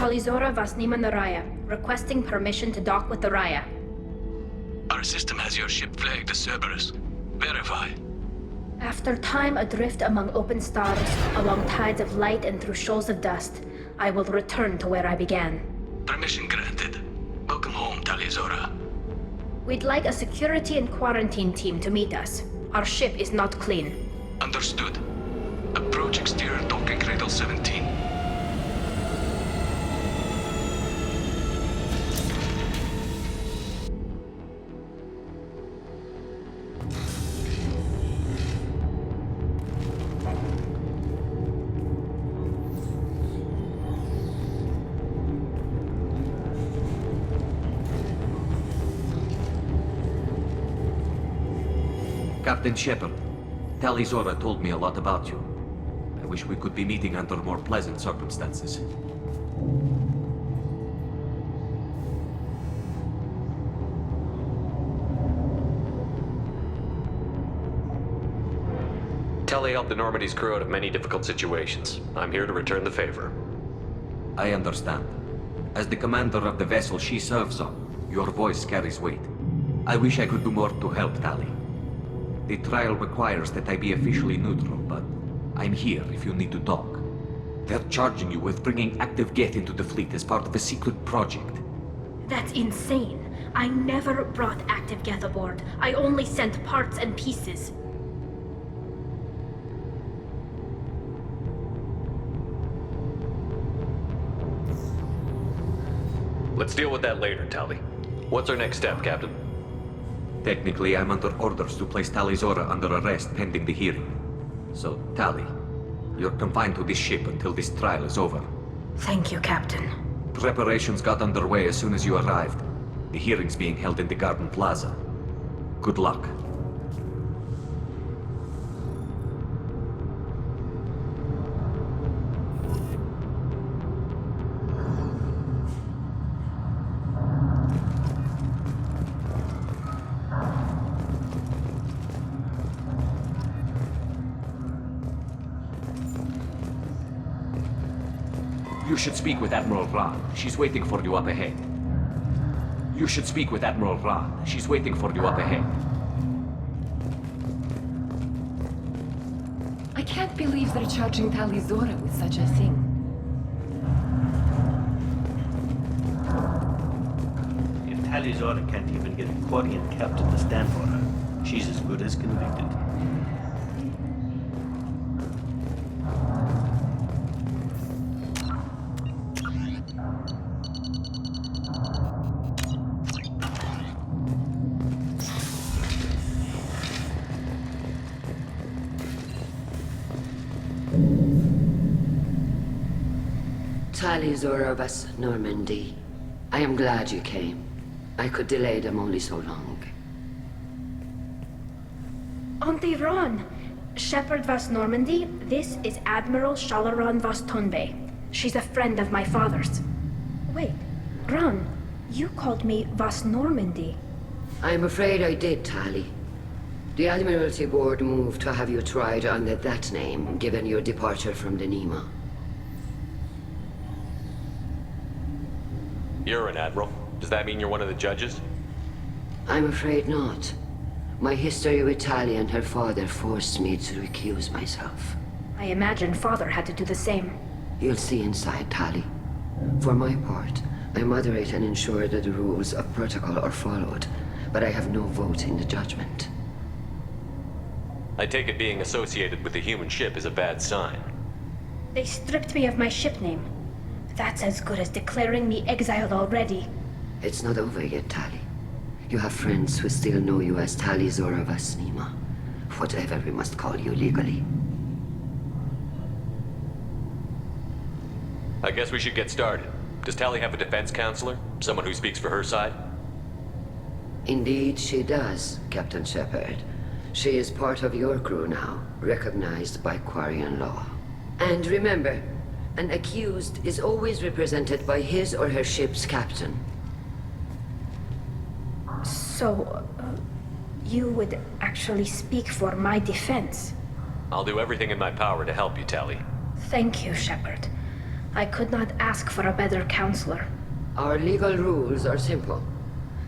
Talizora Vasnima Naraya, requesting permission to dock with the Raya. Our system has your ship flagged as Cerberus. Verify. After time adrift among open stars, along tides of light and through shoals of dust, I will return to where I began. Permission granted. Welcome home, Talizora. We'd like a security and quarantine team to meet us. Our ship is not clean. Understood. Approach exterior docking cradle 17. Captain Shepard, Talizora told me a lot about you. I wish we could be meeting under more pleasant circumstances. Tally helped the Normandy's crew out of many difficult situations. I'm here to return the favor. I understand. As the commander of the vessel she serves on, your voice carries weight. I wish I could do more to help Tally. The trial requires that I be officially neutral, but I'm here if you need to talk. They're charging you with bringing active Geth into the fleet as part of a secret project. That's insane. I never brought active Geth aboard. I only sent parts and pieces. Let's deal with that later, Tally. What's our next step, Captain? Technically, I'm under orders to place Talizora under arrest pending the hearing. So, Tally, you're confined to this ship until this trial is over. Thank you, Captain. Preparations got underway as soon as you arrived. The hearing's being held in the Garden Plaza. Good luck. You should speak with Admiral Ra. She's waiting for you up ahead. You should speak with Admiral Ra. She's waiting for you up ahead. I can't believe they're charging Talizora with such a thing. If Talizora can't even get a Quarian captain to stand for her, she's as good as convicted. Talizora Vas Normandy, I am glad you came. I could delay them only so long. Auntie Ron! Shepherd Vas Normandy, this is Admiral Shalaron Vas Tonbe. She's a friend of my father's. Wait, Ron, you called me Vas Normandy. I'm afraid I did, Tali. The Admiralty Board moved to have you tried under that name, given your departure from the Nima. You're an admiral. Does that mean you're one of the judges? I'm afraid not. My history with Tali and her father forced me to recuse myself. I imagine father had to do the same. You'll see inside, Tali. For my part, I moderate and ensure that the rules of protocol are followed, but I have no vote in the judgment. I take it being associated with the human ship is a bad sign. They stripped me of my ship name. That's as good as declaring me exiled already. It's not over yet, Tali. You have friends who still know you as Tali Zora Vas Nima, whatever we must call you legally. I guess we should get started. Does Tali have a defense counselor? Someone who speaks for her side? Indeed, she does, Captain Shepard. She is part of your crew now, recognized by Quarian law. And remember, an accused is always represented by his or her ship's captain. So, you would actually speak for my defense? I'll do everything in my power to help you, Tali. Thank you, Shepard. I could not ask for a better counselor. Our legal rules are simple.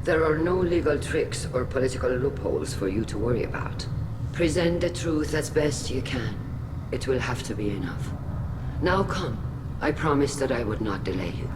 There are no legal tricks or political loopholes for you to worry about. Present the truth as best you can. It will have to be enough. Now come. I promised that I would not delay you.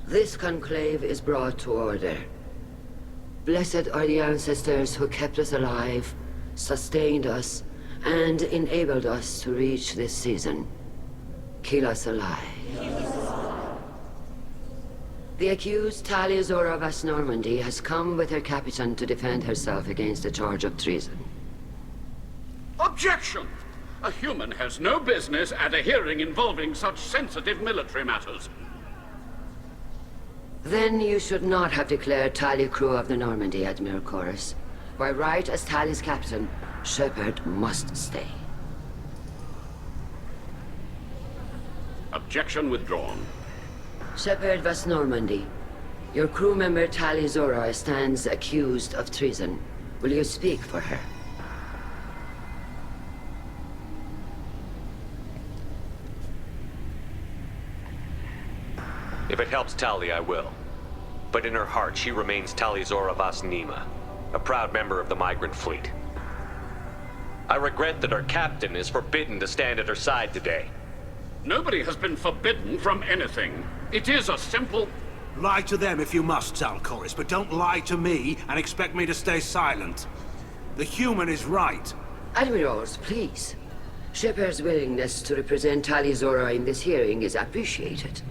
This conclave is brought to order. Blessed are the ancestors who kept us alive, sustained us, and enabled us to reach this season. Keep us alive. The accused Tali Zora Vas Normandy has come with her captain to defend herself against a charge of treason. Objection! A human has no business at a hearing involving such sensitive military matters. Then you should not have declared Tali crew of the Normandy, Admiral Chorus. By right as Tali's captain, Shepard must stay. Objection withdrawn. Shepard Vas Normandy, your crew member Tali Zora stands accused of treason. Will you speak for her? If it helps Tali, I will. But in her heart, she remains Tali Zora Vas Nima, a proud member of the migrant fleet. I regret that our captain is forbidden to stand at her side today. Nobody has been forbidden from anything. It is a simple... Lie to them if you must, Zalcoris, but don't lie to me and expect me to stay silent. The human is right. Admirals, please. Shepard's willingness to represent Tali Zora in this hearing is appreciated.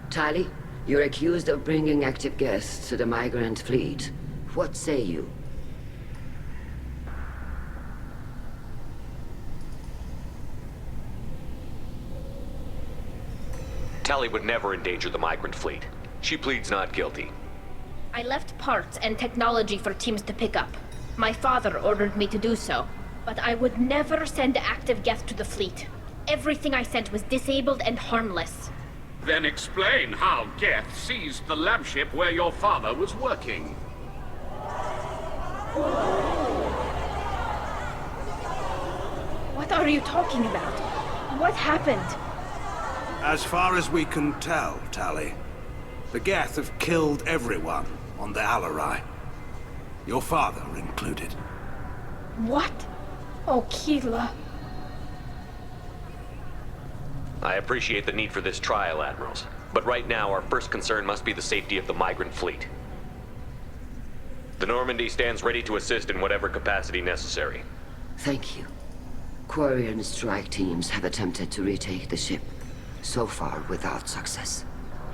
Tali, you're accused of bringing active guests to the migrant fleet. What say you? Tali would never endanger the migrant fleet. She pleads not guilty. I left parts and technology for teams to pick up. My father ordered me to do so, but I would never send active guests to the fleet. Everything I sent was disabled and harmless. Then explain how Geth seized the lab ship where your father was working. What are you talking about? What happened? As far as we can tell, Tali, the Geth have killed everyone on the Alarai. Your father included. What? Oh, Keela. I appreciate the need for this trial, Admirals. But right now, our first concern must be the safety of the migrant fleet. The Normandy stands ready to assist in whatever capacity necessary. Thank you. Quarian strike teams have attempted to retake the ship, so far without success.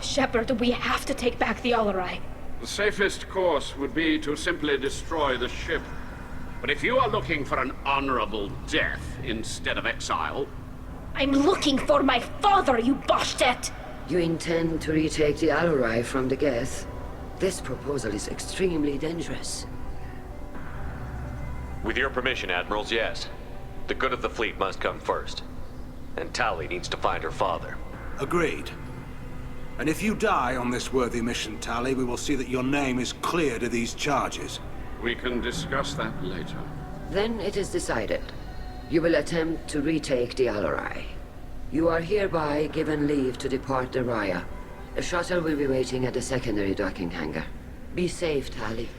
Shepard, we have to take back the Alarai. The safest course would be to simply destroy the ship. But if you are looking for an honorable death instead of exile... I'm looking for my father, you Bastet! You intend to retake the Alarai from the Geth? This proposal is extremely dangerous. With your permission, Admirals, yes. The good of the fleet must come first. And Tali needs to find her father. Agreed. And if you die on this worthy mission, Tali, we will see that your name is cleared of these charges. We can discuss that later. Then it is decided. You will attempt to retake the Alarai. You are hereby given leave to depart the Raya. A shuttle will be waiting at the secondary docking hangar. Be safe, Tali.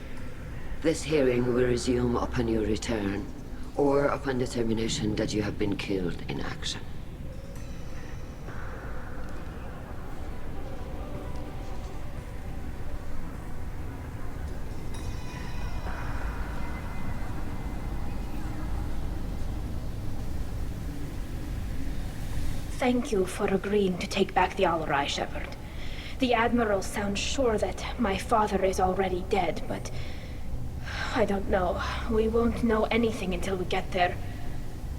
This hearing will resume upon your return, or upon determination that you have been killed in action. Thank you for agreeing to take back the Alarai, Shepard. The Admiral sounds sure that my father is already dead, but... I don't know. We won't know anything until we get there.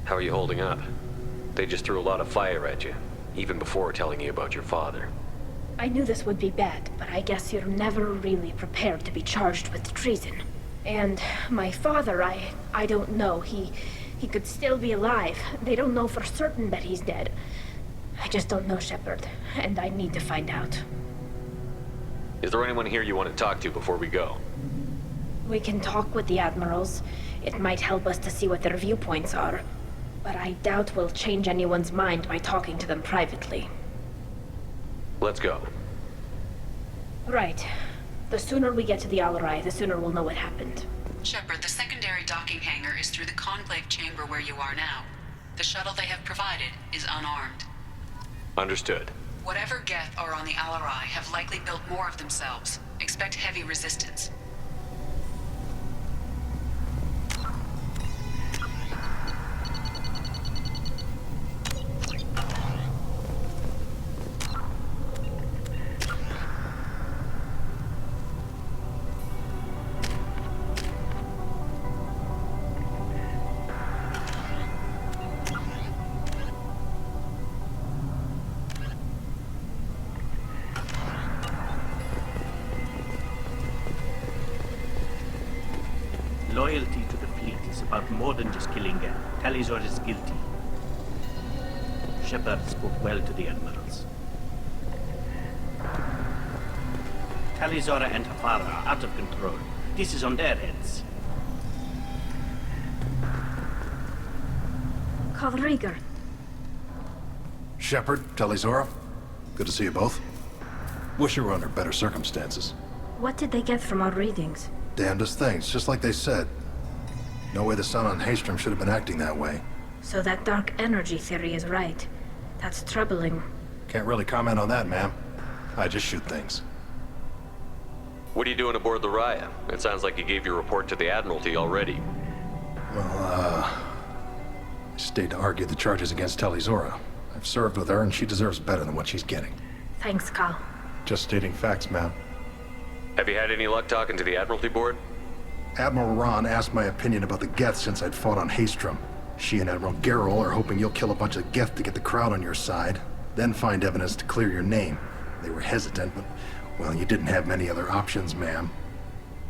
How are you holding up? They just threw a lot of fire at you, even before telling you about your father. I knew this would be bad, but I guess you're never really prepared to be charged with treason. And my father, I don't know. He could still be alive. They don't know for certain that he's dead. I just don't know, Shepard, and I need to find out. Is there anyone here you want to talk to before we go? We can talk with the Admirals. It might help us to see what their viewpoints are. But I doubt we'll change anyone's mind by talking to them privately. Let's go. Right. The sooner we get to the Alarai, the sooner we'll know what happened. Shepard, the secondary docking hangar is through the Conclave chamber where you are now. The shuttle they have provided is unarmed. Understood. Whatever Geth are on the Alarai have likely built more of themselves. Expect heavy resistance. Loyalty to the fleet is about more than just killing Geth. Talizor is guilty. Shepard spoke well to the Admirals. Talizora and her father are out of control. This is on their heads. Call Rieger. Shepard, Talizora, good to see you both. Wish you were under better circumstances. What did they get from our readings? Damnedest things, just like they said. No way the sun on Haestrom should have been acting that way. So that dark energy theory is right. That's troubling. Can't really comment on that, ma'am. I just shoot things. What are you doing aboard the Raya? It sounds like you gave your report to the Admiralty already. Well, I stayed to argue the charges against Talizora. I've served with her, and she deserves better than what she's getting. Thanks, Cal. Just stating facts, ma'am. Have you had any luck talking to the Admiralty board? Admiral Ron asked my opinion about the Geth since I'd fought on Haestrom. She and Admiral Gerrel are hoping you'll kill a bunch of Geth to get the crowd on your side, then find evidence to clear your name. They were hesitant, but, well, you didn't have many other options, ma'am.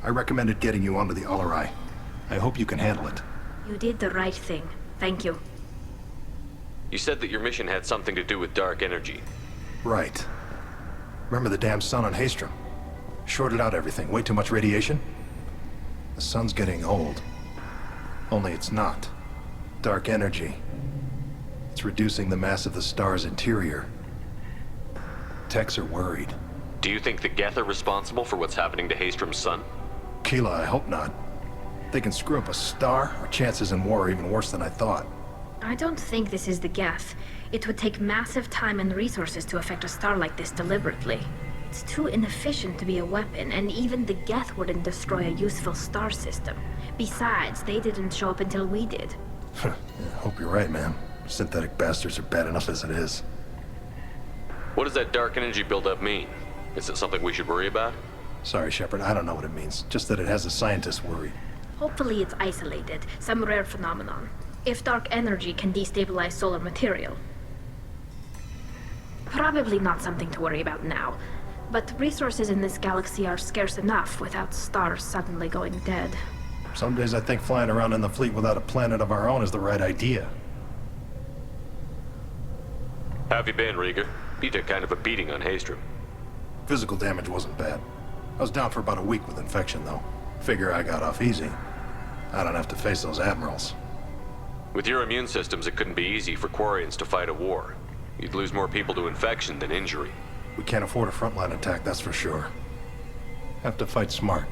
I recommended getting you onto the Alarai. I hope you can handle it. You did the right thing. Thank you. You said that your mission had something to do with dark energy. Right. Remember the damn sun on Haestrom? Shorted out everything. Way too much radiation? The sun's getting old. Only it's not. Dark energy. It's reducing the mass of the star's interior. Techs are worried. Do you think the Geth are responsible for what's happening to Haestrom's sun? Keela, I hope not. They can screw up a star, our chances in war are even worse than I thought. I don't think this is the Geth. It would take massive time and resources to affect a star like this deliberately. It's too inefficient to be a weapon, and even the Geth wouldn't destroy a useful star system. Besides, they didn't show up until we did. Yeah, hope you're right, man. Synthetic bastards are bad enough as it is. What does that dark energy buildup mean? Is it something we should worry about? Sorry, Shepard, I don't know what it means. Just that it has the scientists worried. Hopefully it's isolated, some rare phenomenon. If dark energy can destabilize solar material. Probably not something to worry about now. But resources in this galaxy are scarce enough without stars suddenly going dead. Some days I think flying around in the fleet without a planet of our own is the right idea. How have you been, Rieger? You took kind of a beating on Haestrom. Physical damage wasn't bad. I was down for about a week with infection, though. Figure I got off easy. I don't have to face those admirals. With your immune systems, it couldn't be easy for Quarians to fight a war. You'd lose more people to infection than injury. We can't afford a frontline attack, that's for sure. Have to fight smart.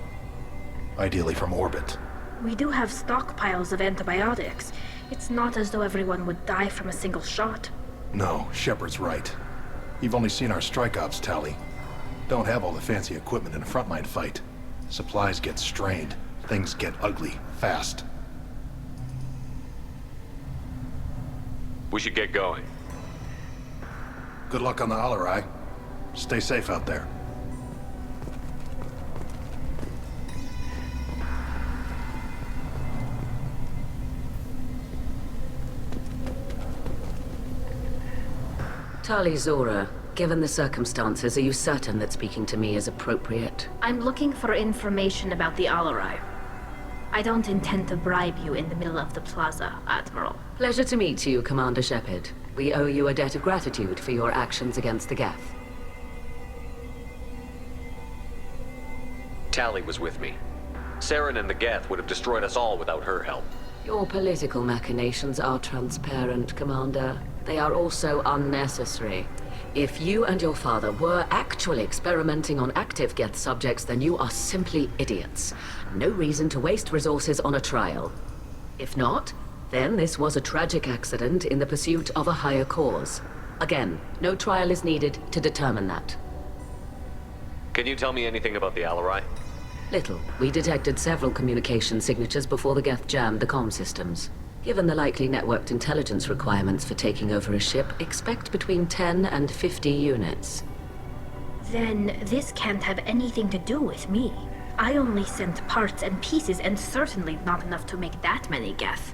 Ideally from orbit. We do have stockpiles of antibiotics. It's not as though everyone would die from a single shot. No, Shepard's right. You've only seen our strike ops, Tali. Don't have all the fancy equipment in a frontline fight. Supplies get strained. Things get ugly, fast. We should get going. Good luck on the Alarai. Stay safe out there. Tali Zora, given the circumstances, are you certain that speaking to me is appropriate? I'm looking for information about the Alarai. I don't intend to bribe you in the middle of the plaza, Admiral. Pleasure to meet you, Commander Shepard. We owe you a debt of gratitude for your actions against the Geth. Tali was with me. Saren and the Geth would have destroyed us all without her help. Your political machinations are transparent, Commander. They are also unnecessary. If you and your father were actually experimenting on active Geth subjects, then you are simply idiots. No reason to waste resources on a trial. If not, then this was a tragic accident in the pursuit of a higher cause. Again, no trial is needed to determine that. Can you tell me anything about the Alarai? Little. We detected several communication signatures before the Geth jammed the comm systems. Given the likely networked intelligence requirements for taking over a ship, expect between 10 and 50 units. Then this can't have anything to do with me. I only sent parts and pieces, and certainly not enough to make that many Geth.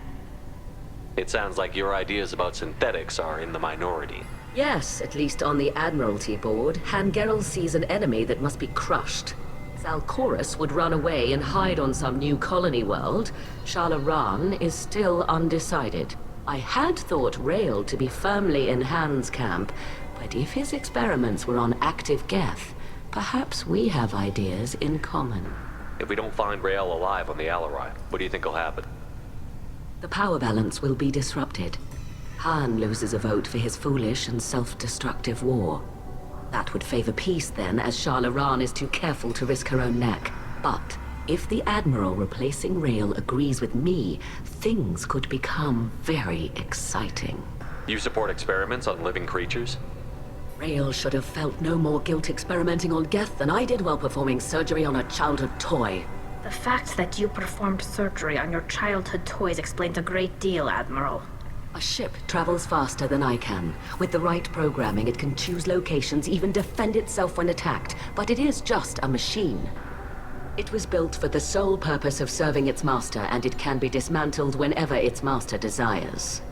It sounds like your ideas about synthetics are in the minority. Yes, at least on the Admiralty board, Han Gerrel sees an enemy that must be crushed. Zalcorus would run away and hide on some new colony world. Shala Ran is still undecided. I had thought Rael to be firmly in Han's camp, but if his experiments were on active Geth, perhaps we have ideas in common. If we don't find Rael alive on the Alarai, what do you think will happen? The power balance will be disrupted. Han loses a vote for his foolish and self-destructive war. That would favor peace then, as Shala Ran is too careful to risk her own neck. But if the Admiral replacing Rael agrees with me, things could become very exciting. You support experiments on living creatures? Rael should have felt no more guilt experimenting on Geth than I did while performing surgery on a childhood toy. The fact that you performed surgery on your childhood toys explains a great deal, Admiral. A ship travels faster than I can. With the right programming, it can choose locations, even defend itself when attacked. But it is just a machine. It was built for the sole purpose of serving its master, and it can be dismantled whenever its master desires.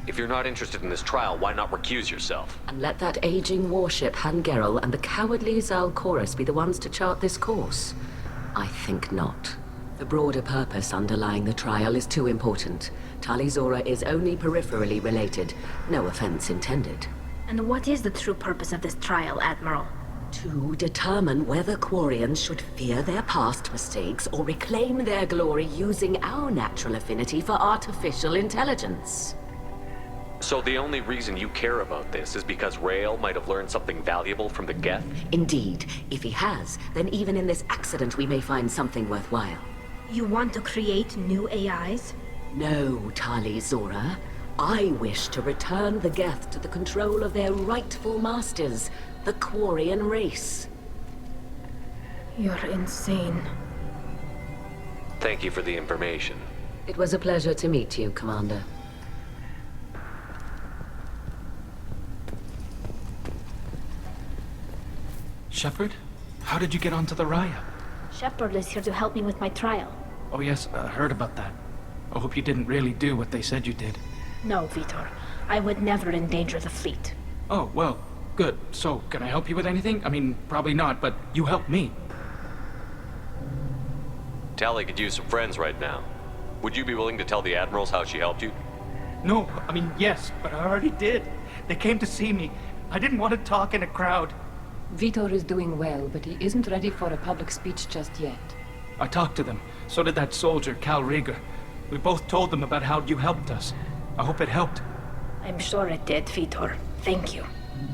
If you're not interested in this trial, why not recuse yourself? And let that aging warship Han Gerrel and the cowardly Zalcorus be the ones to chart this course? I think not. The broader purpose underlying the trial is too important. Tali Zora is only peripherally related. No offense intended. And what is the true purpose of this trial, Admiral? To determine whether Quarians should fear their past mistakes or reclaim their glory using our natural affinity for artificial intelligence. So the only reason you care about this is because Rael might have learned something valuable from the Geth? Indeed. If he has, then even in this accident we may find something worthwhile. You want to create new AIs? No, Tali Zora. I wish to return the Geth to the control of their rightful masters, the Quarian race. You're insane. Thank you for the information. It was a pleasure to meet you, Commander. Shepard? How did you get onto the Raya? Shepard is here to help me with my trial. Oh yes, I heard about that. I hope you didn't really do what they said you did. No, Vitor. I would never endanger the fleet. Oh, well, good. So, can I help you with anything? I mean, probably not, but you helped me. Tali could use some friends right now. Would you be willing to tell the Admirals how she helped you? No, I mean, yes, but I already did. They came to see me. I didn't want to talk in a crowd. Vitor is doing well, but he isn't ready for a public speech just yet. I talked to them. So did that soldier, Cal Rieger. We both told them about how you helped us. I hope it helped. I'm sure it did, Vitor. Thank you.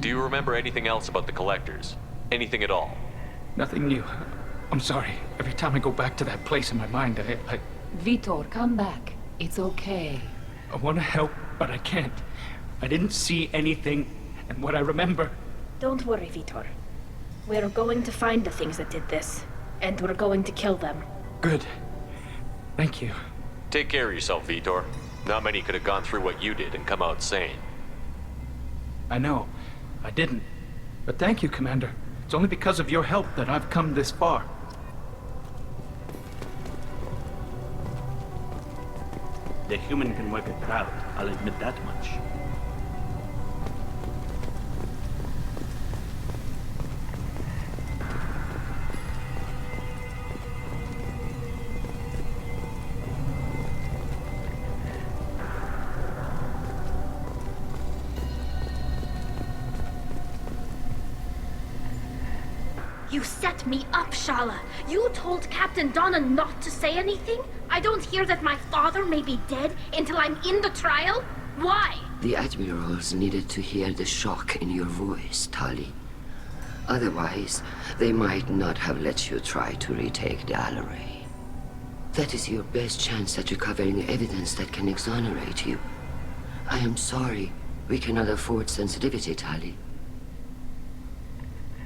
Do you remember anything else about the Collectors? Anything at all? Nothing new. I'm sorry. Every time I go back to that place in my mind, I Vitor, come back. It's okay. I want to help, but I can't. I didn't see anything, and what I remember... Don't worry, Vitor. We're going to find the things that did this, and we're going to kill them. Good. Thank you. Take care of yourself, Vitor. Not many could have gone through what you did and come out sane. I know. I didn't. But thank you, Commander. It's only because of your help that I've come this far. The human can work a crowd, I'll admit that much. You set me up, Shala. You told Captain Donna not to say anything? I don't hear that my father may be dead until I'm in the trial? Why? The Admirals needed to hear the shock in your voice, Tali. Otherwise, they might not have let you try to retake the Alaray. That is your best chance at recovering evidence that can exonerate you. I am sorry. We cannot afford sensitivity, Tali.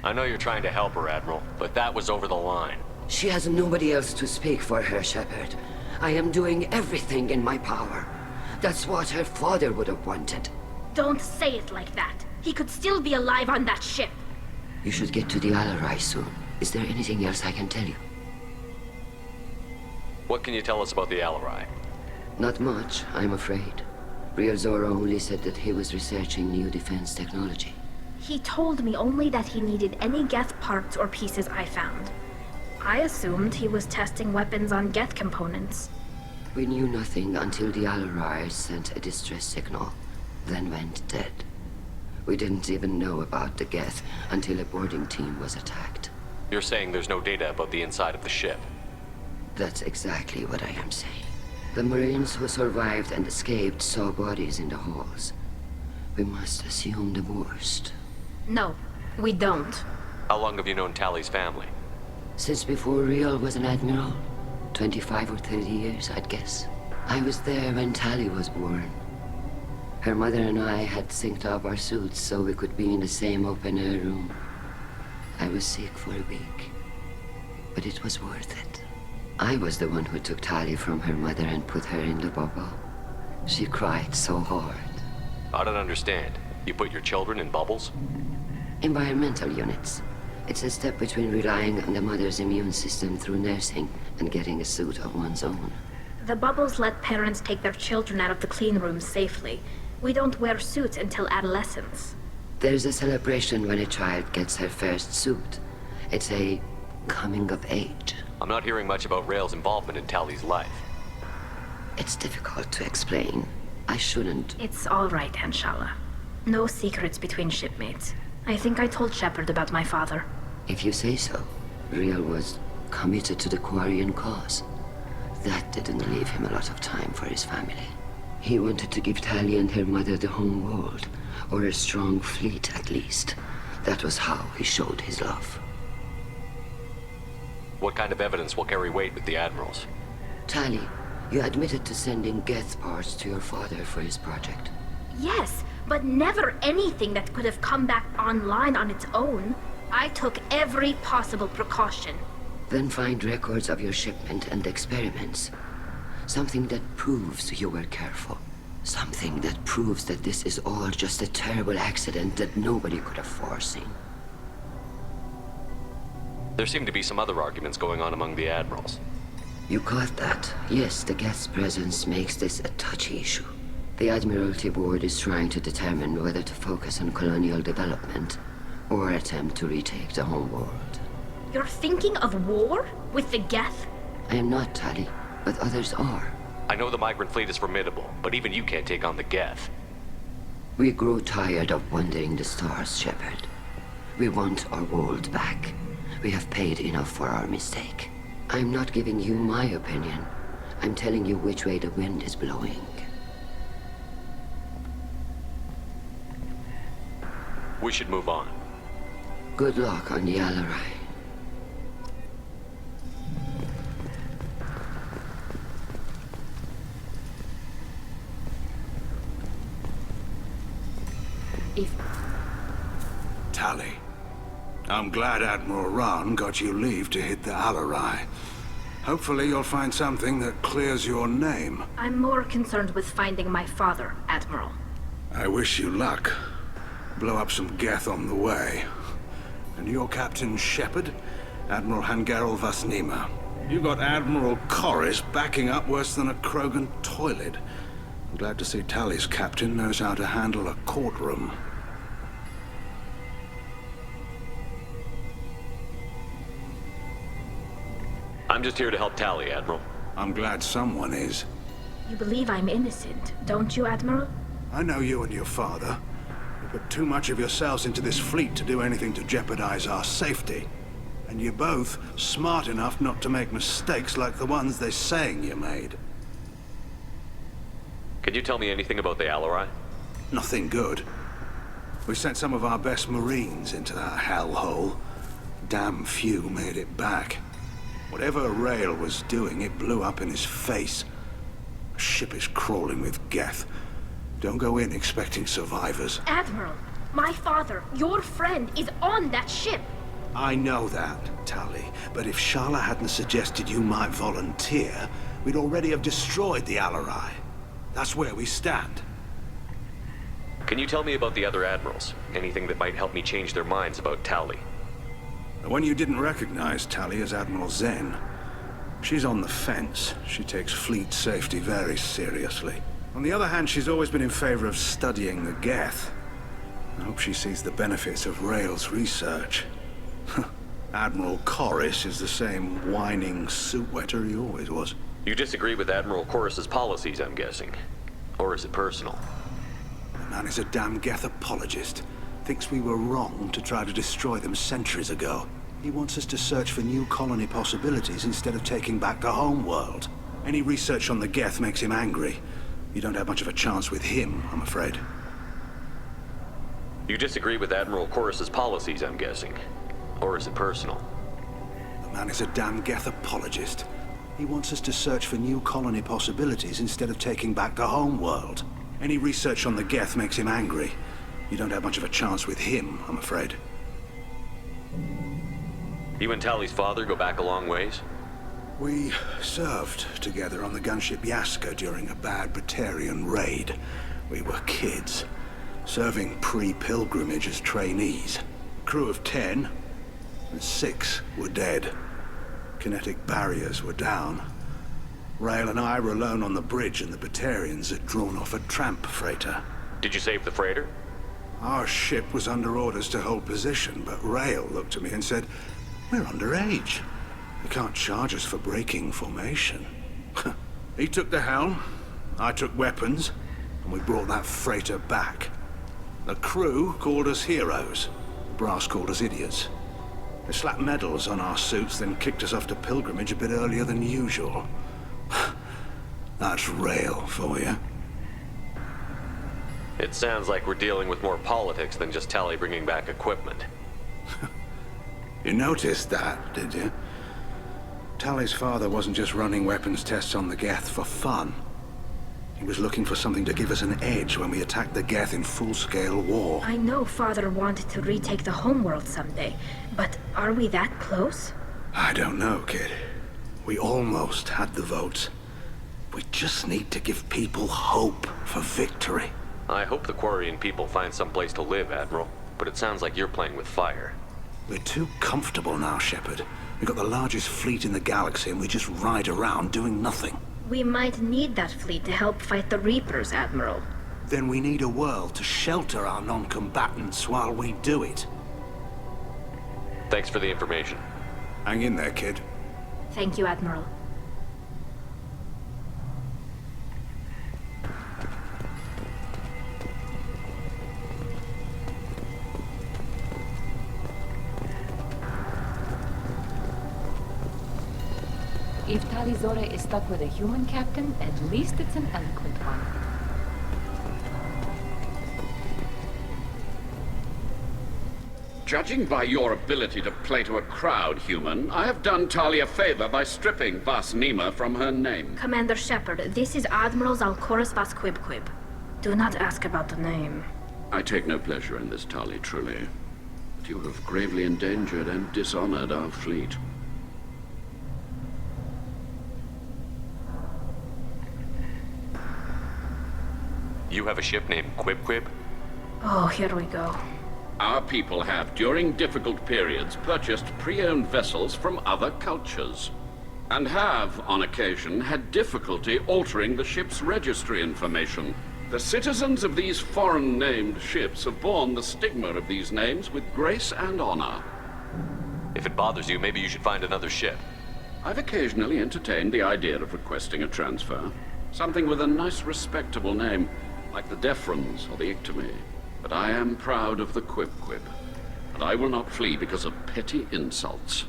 I know you're trying to help her, Admiral, but that was over the line. She has nobody else to speak for her, Shepard. I am doing everything in my power. That's what her father would have wanted. Don't say it like that. He could still be alive on that ship. You should get to the Alarai soon. Is there anything else I can tell you? What can you tell us about the Alarai? Not much, I'm afraid. Real Zora only said that he was researching new defense technology. He told me only that he needed any Geth parts or pieces I found. I assumed he was testing weapons on Geth components. We knew nothing until the Alarai sent a distress signal, then went dead. We didn't even know about the Geth until a boarding team was attacked. You're saying there's no data about the inside of the ship? That's exactly what I am saying. The Marines who survived and escaped saw bodies in the halls. We must assume the worst. No, we don't. How long have you known Tali's family? Since before Real was an admiral. 25 or 30 years, I'd guess. I was there when Tali was born. Her mother and I had synced up our suits so we could be in the same open-air room. I was sick for a week, but it was worth it. I was the one who took Tali from her mother and put her in the bubble. She cried so hard. I don't understand. You put your children in bubbles? Environmental units. It's a step between relying on the mother's immune system through nursing and getting a suit of one's own. The bubbles let parents take their children out of the clean rooms safely. We don't wear suits until adolescence. There's a celebration when a child gets her first suit. It's a coming of age. I'm not hearing much about Rael's involvement in Tali's life. It's difficult to explain. I shouldn't. It's all right, Anshala. No secrets between shipmates. I think I told Shepard about my father. If you say so. Real was committed to the Quarian cause. That didn't leave him a lot of time for his family. He wanted to give Tali and her mother the home world, or a strong fleet at least. That was how he showed his love. What kind of evidence will carry weight with the Admirals? Tali, you admitted to sending Geth parts to your father for his project. Yes, but never anything that could have come back online on its own. I took every possible precaution. Then find records of your shipment and experiments. Something that proves you were careful. Something that proves that this is all just a terrible accident that nobody could have foreseen. There seem to be some other arguments going on among the Admirals. You caught that? Yes, the Geth's presence makes this a touchy issue. The Admiralty Board is trying to determine whether to focus on colonial development or attempt to retake the home world. You're thinking of war? With the Geth? I am not, Tali, but others are. I know the migrant fleet is formidable, but even you can't take on the Geth. We grow tired of wandering the stars, Shepard. We want our world back. We have paid enough for our mistake. I'm not giving you my opinion. I'm telling you which way the wind is blowing. We should move on. Good luck on the Alarai. Tali, I'm glad Admiral Rahn got you leave to hit the Alarai. Hopefully you'll find something that clears your name. I'm more concerned with finding my father, Admiral. I wish you luck. Blow up some Geth on the way. And your Captain Shepard, Admiral Hangarel Vasnima. You got Admiral Corris backing up worse than a Krogan toilet. I'm glad to see Tali's captain knows how to handle a courtroom. I'm just here to help Tali, Admiral. I'm glad someone is. You believe I'm innocent, don't you, Admiral? I know you and your father. You put too much of yourselves into this fleet to do anything to jeopardize our safety. And you're both smart enough not to make mistakes like the ones they're saying you made. Can you tell me anything about the Alarai? Nothing good. We sent some of our best Marines into that hellhole. Damn few made it back. Whatever Rael was doing, it blew up in his face. The ship is crawling with Geth. Don't go in expecting survivors. Admiral, my father, your friend, is on that ship. I know that, Tali, but if Shala hadn't suggested you might volunteer, we'd already have destroyed the Alarai. That's where we stand. Can you tell me about the other Admirals? Anything that might help me change their minds about Tali? The one you didn't recognize, Tali, is Admiral Zen. She's on the fence. She takes fleet safety very seriously. On the other hand, she's always been in favor of studying the Geth. I hope she sees the benefits of Rael's research. Admiral Corris is the same whining suit wetter he always was. You disagree with Admiral Corris's policies, I'm guessing. Or is it personal? The man is a damn Geth apologist. Thinks we were wrong to try to destroy them centuries ago. He wants us to search for new colony possibilities instead of taking back the home world. Any research on the Geth makes him angry. You don't have much of a chance with him, I'm afraid. You disagree with Admiral Corris's policies, I'm guessing. Or is it personal? The man is a damn Geth apologist. He wants us to search for new colony possibilities instead of taking back the home world. Any research on the Geth makes him angry. You don't have much of a chance with him, I'm afraid. You and Tali's father go back a long ways? We served together on the gunship Yaska during a bad Batarian raid. We were kids, serving pre-pilgrimage as trainees. Crew of 10, and 6 were dead. Kinetic barriers were down. Rael and I were alone on the bridge, and the Batarians had drawn off a tramp freighter. Did you save the freighter? Our ship was under orders to hold position, but Rael looked at me and said, "We're underage. They can't charge us for breaking formation." He took the helm, I took weapons, and we brought that freighter back. The crew called us heroes. The brass called us idiots. They slapped medals on our suits, then kicked us off to pilgrimage a bit earlier than usual. That's Rael for you. It sounds like we're dealing with more politics than just Tali bringing back equipment. You noticed that, did you? Tali's father wasn't just running weapons tests on the Geth for fun. He was looking for something to give us an edge when we attacked the Geth in full-scale war. I know Father wanted to retake the homeworld someday, but are we that close? I don't know, kid. We almost had the votes. We just need to give people hope for victory. I hope the Quarian people find some place to live, Admiral. But it sounds like you're playing with fire. We're too comfortable now, Shepard. We've got the largest fleet in the galaxy and we just ride around doing nothing. We might need that fleet to help fight the Reapers, Admiral. Then we need a world to shelter our non-combatants while we do it. Thanks for the information. Hang in there, kid. Thank you, Admiral. If Talizora is stuck with a human captain, at least it's an eloquent one. Judging by your ability to play to a crowd, human, I have done Tali a favor by stripping Vas Nima from her name. Commander Shepard, this is Admiral Zalkoris Vas Quib. Do not ask about the name. I take no pleasure in this, Tali, truly. But you have gravely endangered and dishonored our fleet. You have a ship named Quib? Oh, here we go. Our people have, during difficult periods, purchased pre-owned vessels from other cultures. And have, on occasion, had difficulty altering the ship's registry information. The citizens of these foreign-named ships have borne the stigma of these names with grace and honor. If it bothers you, maybe you should find another ship. I've occasionally entertained the idea of requesting a transfer. Something with a nice, respectable name, like the Defrons or the Ictomy. But I am proud of the Quib, and I will not flee because of petty insults.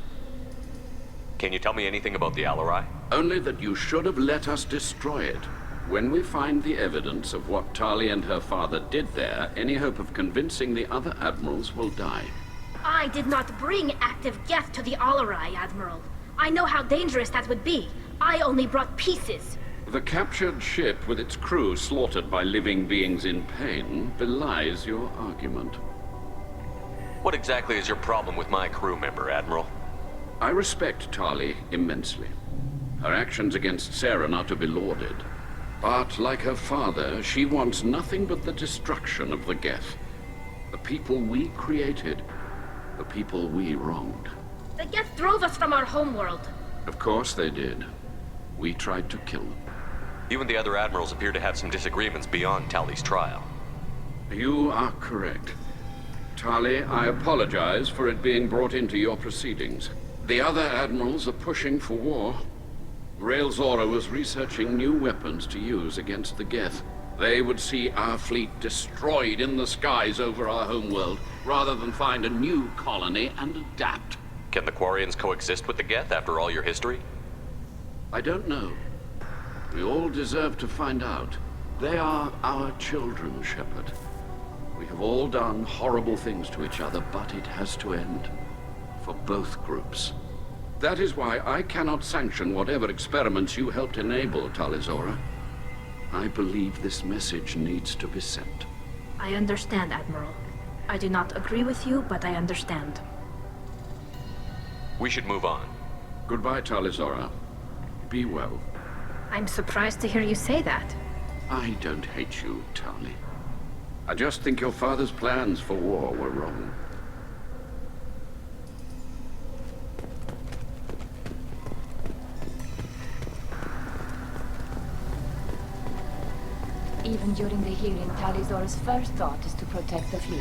Can you tell me anything about the Alarai? Only that you should have let us destroy it. When we find the evidence of what Tali and her father did there, any hope of convincing the other admirals will die. I did not bring active Geth to the Alarai, Admiral. I know how dangerous that would be. I only brought pieces. The captured ship with its crew slaughtered by living beings in pain belies your argument. What exactly is your problem with my crew member, Admiral? I respect Tali immensely. Her actions against Saren are to be lauded. But, like her father, she wants nothing but the destruction of the Geth. The people we created. The people we wronged. The Geth drove us from our homeworld. Of course they did. We tried to kill them. You and the other admirals appear to have some disagreements beyond Tali's trial. You are correct. Tali, I apologize for it being brought into your proceedings. The other admirals are pushing for war. Rael Zora was researching new weapons to use against the Geth. They would see our fleet destroyed in the skies over our homeworld, rather than find a new colony and adapt. Can the Quarians coexist with the Geth after all your history? I don't know. We all deserve to find out. They are our children, Shepard. We have all done horrible things to each other, but it has to end. For both groups. That is why I cannot sanction whatever experiments you helped enable, Talizora. I believe this message needs to be sent. I understand, Admiral. I do not agree with you, but I understand. We should move on. Goodbye, Talizora. Be well. I'm surprised to hear you say that. I don't hate you, Tali. I just think your father's plans for war were wrong. Even during the hearing, Talizora's first thought is to protect the fleet.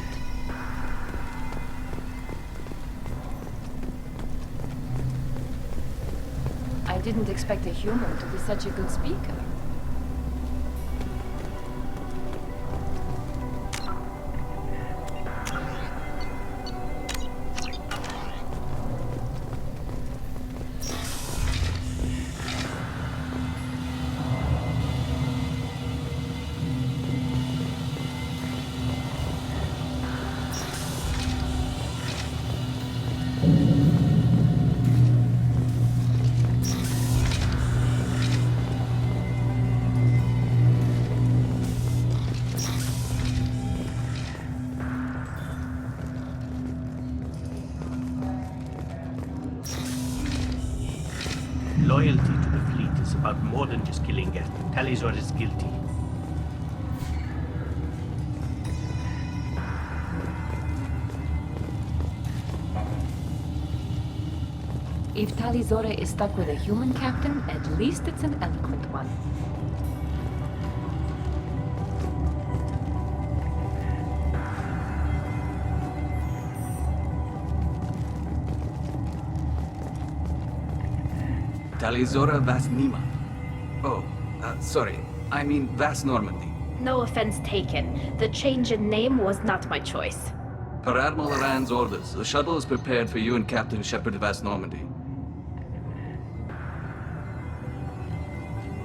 I didn't expect a human to be such a good speaker. Loyalty to the fleet is about more than just killing Geth. Talizor is guilty. If Talizora is stuck with a human captain, at least it's an eloquent one. Talizora Vas Nima. Oh, sorry. I mean Vas Normandy. No offense taken. The change in name was not my choice. Per Admiral Rand's orders, the shuttle is prepared for you and Captain Shepard Vas Normandy.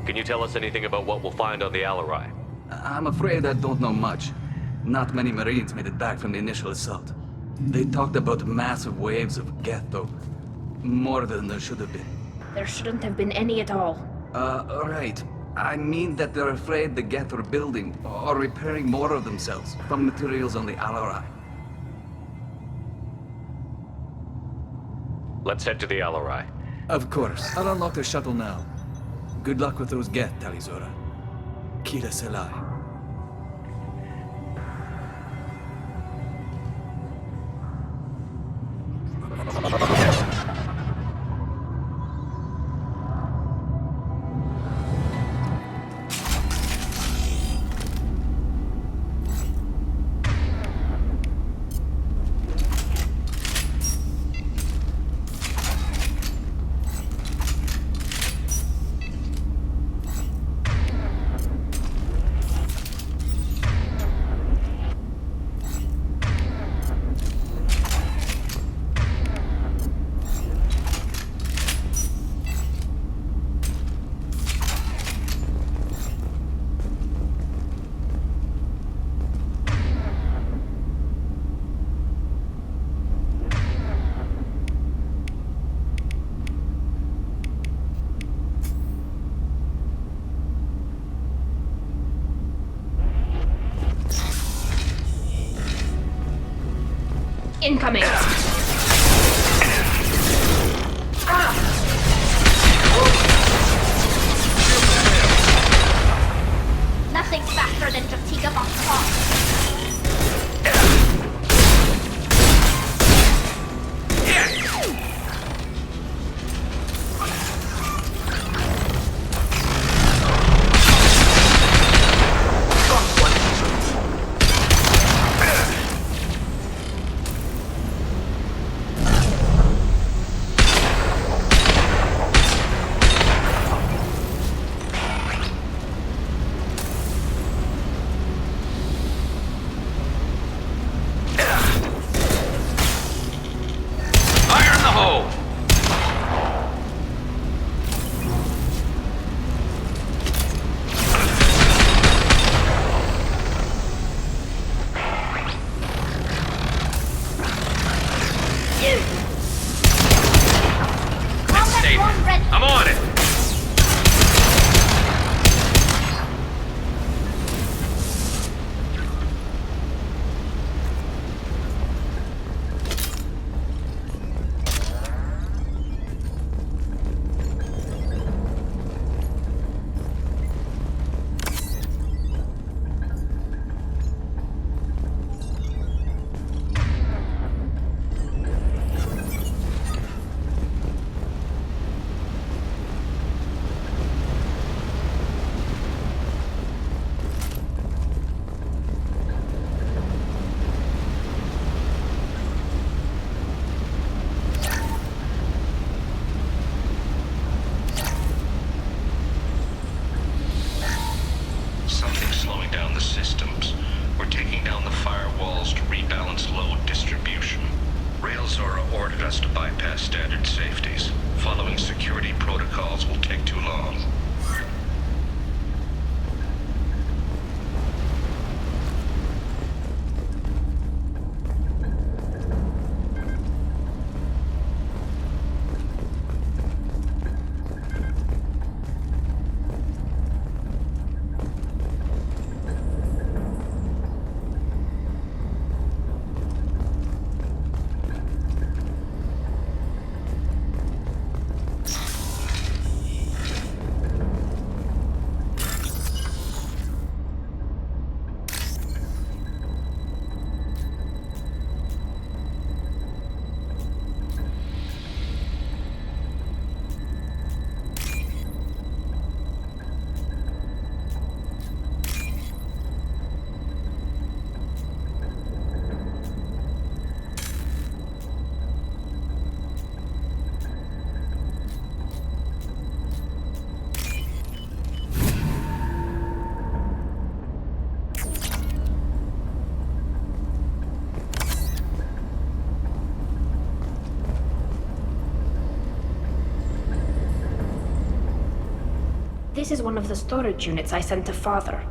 Can you tell us anything about what we'll find on the Alarai? I'm afraid I don't know much. Not many Marines made it back from the initial assault. They talked about massive waves of Geth, though. More than there should have been. There shouldn't have been any at all. Right. I mean that they're afraid the Geth are building or repairing more of themselves from materials on the Alarai. Let's head to the Alarai. Of course. I'll unlock the shuttle now. Good luck with those Geth, Talizora. Kira Selai. Incoming! Nothing faster than Jatiga Vox. I'm on it! Something's slowing down the systems. We're taking down the firewalls to rebalance load distribution. Railzora ordered us to bypass standard safeties. Following security protocols will take too long. This is one of the storage units I sent to Father.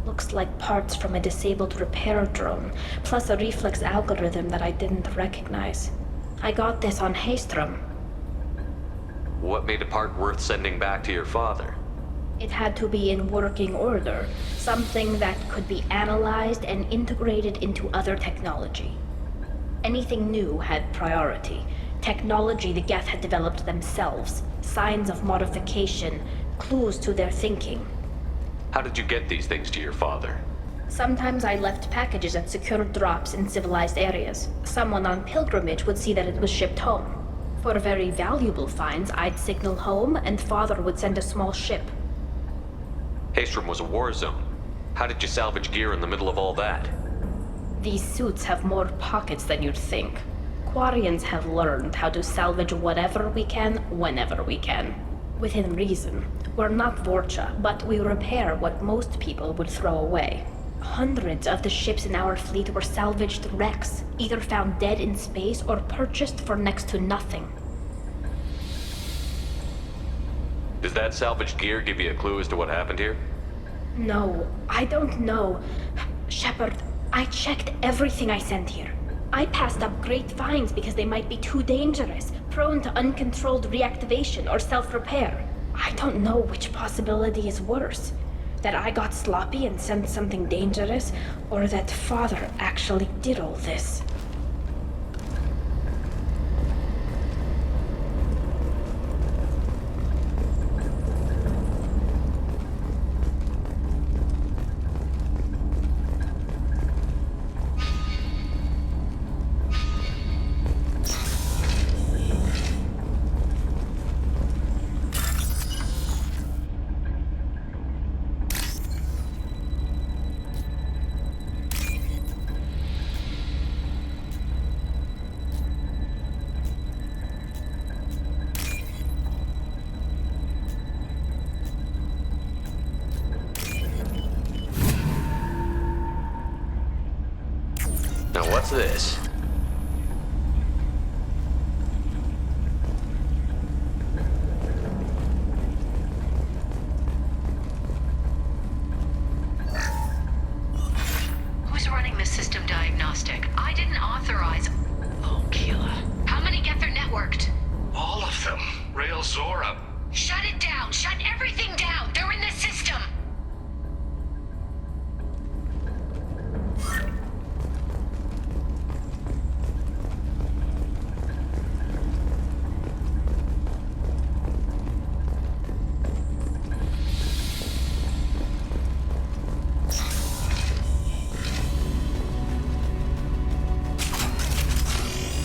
Looks like parts from a disabled repair drone, plus a reflex algorithm that I didn't recognize. I got this on Haestrom. What made a part worth sending back to your father? It had to be in working order, something that could be analyzed and integrated into other technology. Anything new had priority. Technology the Geth had developed themselves, signs of modification, clues to their thinking. How did you get these things to your father? Sometimes I left packages at secure drops in civilized areas. Someone on pilgrimage would see that it was shipped home. For very valuable finds, I'd signal home, and Father would send a small ship. Haestrom was a war zone. How did you salvage gear in the middle of all that? These suits have more pockets than you'd think. Quarians have learned how to salvage whatever we can, whenever we can. Within reason. We're not Vorcha, but we repair what most people would throw away. Hundreds of the ships in our fleet were salvaged wrecks, either found dead in space or purchased for next to nothing. Does that salvaged gear give you a clue as to what happened here? No, I don't know. Shepard, I checked everything I sent here. I passed up great finds because they might be too dangerous, prone to uncontrolled reactivation or self-repair. I don't know which possibility is worse. That I got sloppy and sent something dangerous, or that Father actually did all this. Now what's this? Who's running the system diagnostic? I didn't authorize... Oh, Keela. How many get their networked? All of them. Rail Zora. Shut it down! Shut everything down! They're in the system!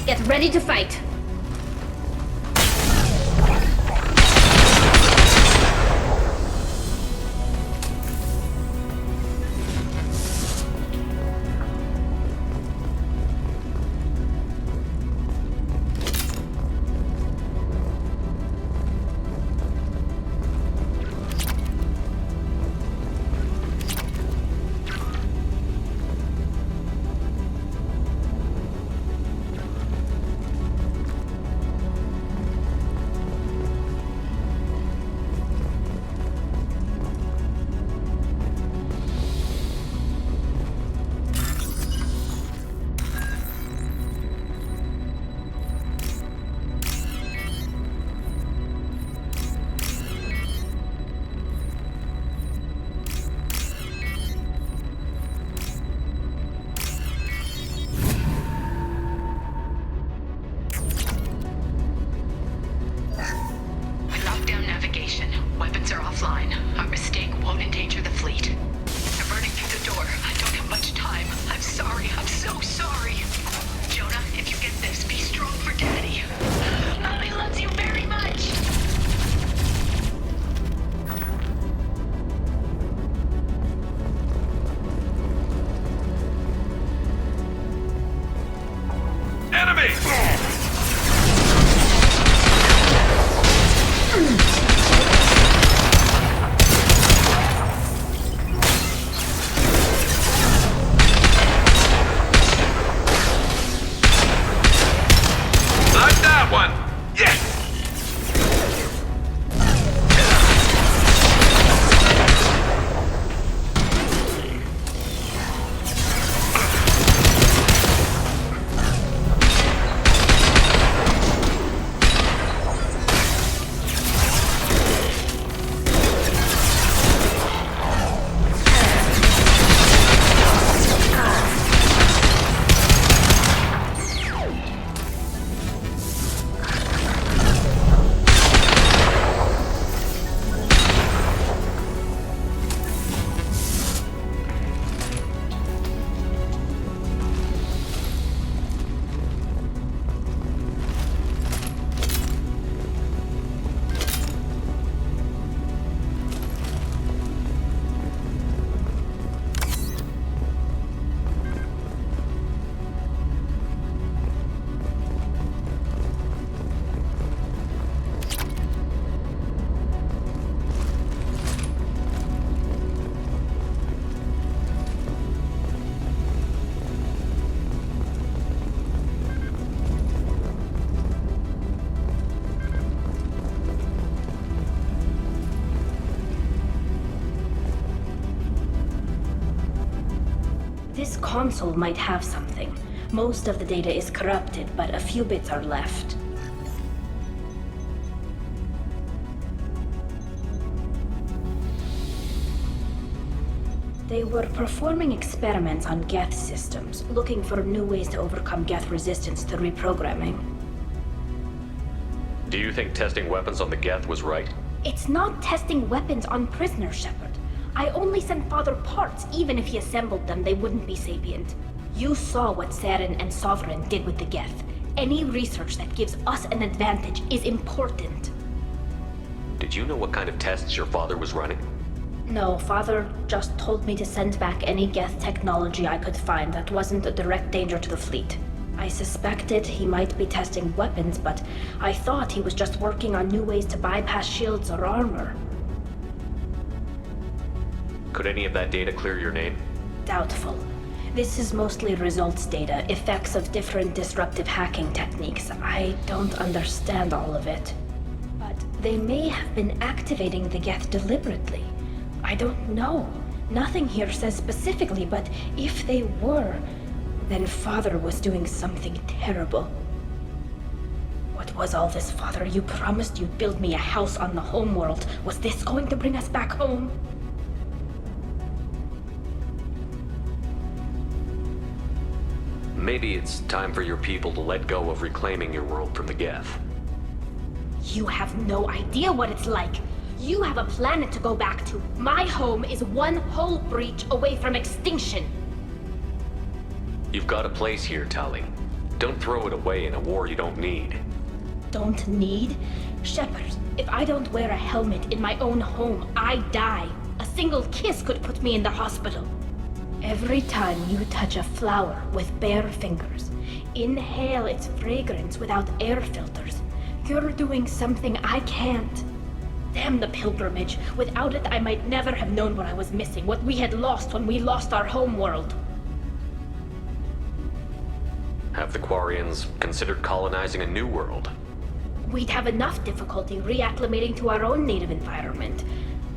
Get ready to fight! console might have something. Most of the data is corrupted, but a few bits are left. They were performing experiments on Geth systems, looking for new ways to overcome Geth resistance to reprogramming. Do you think testing weapons on the Geth was right? It's not testing weapons on prisoners, Shepard. I only sent Father parts. Even if he assembled them, they wouldn't be sapient. You saw what Saren and Sovereign did with the Geth. Any research that gives us an advantage is important. Did you know what kind of tests your father was running? No, Father just told me to send back any Geth technology I could find that wasn't a direct danger to the fleet. I suspected he might be testing weapons, but I thought he was just working on new ways to bypass shields or armor. Could any of that data clear your name? Doubtful. This is mostly results data, effects of different disruptive hacking techniques. I don't understand all of it. But they may have been activating the Geth deliberately. I don't know. Nothing here says specifically, but if they were, then Father was doing something terrible. What was all this, Father? You promised you'd build me a house on the homeworld. Was this going to bring us back home? Maybe it's time for your people to let go of reclaiming your world from the Geth. You have no idea what it's like. You have a planet to go back to. My home is one hull breach away from extinction. You've got a place here, Tali. Don't throw it away in a war you don't need. Don't need? Shepard, if I don't wear a helmet in my own home, I die. A single kiss could put me in the hospital. Every time you touch a flower with bare fingers, inhale its fragrance without air filters, you're doing something I can't. Damn the pilgrimage. Without it, I might never have known what I was missing, what we had lost when we lost our homeworld. Have the Quarians considered colonizing a new world? We'd have enough difficulty reacclimating to our own native environment.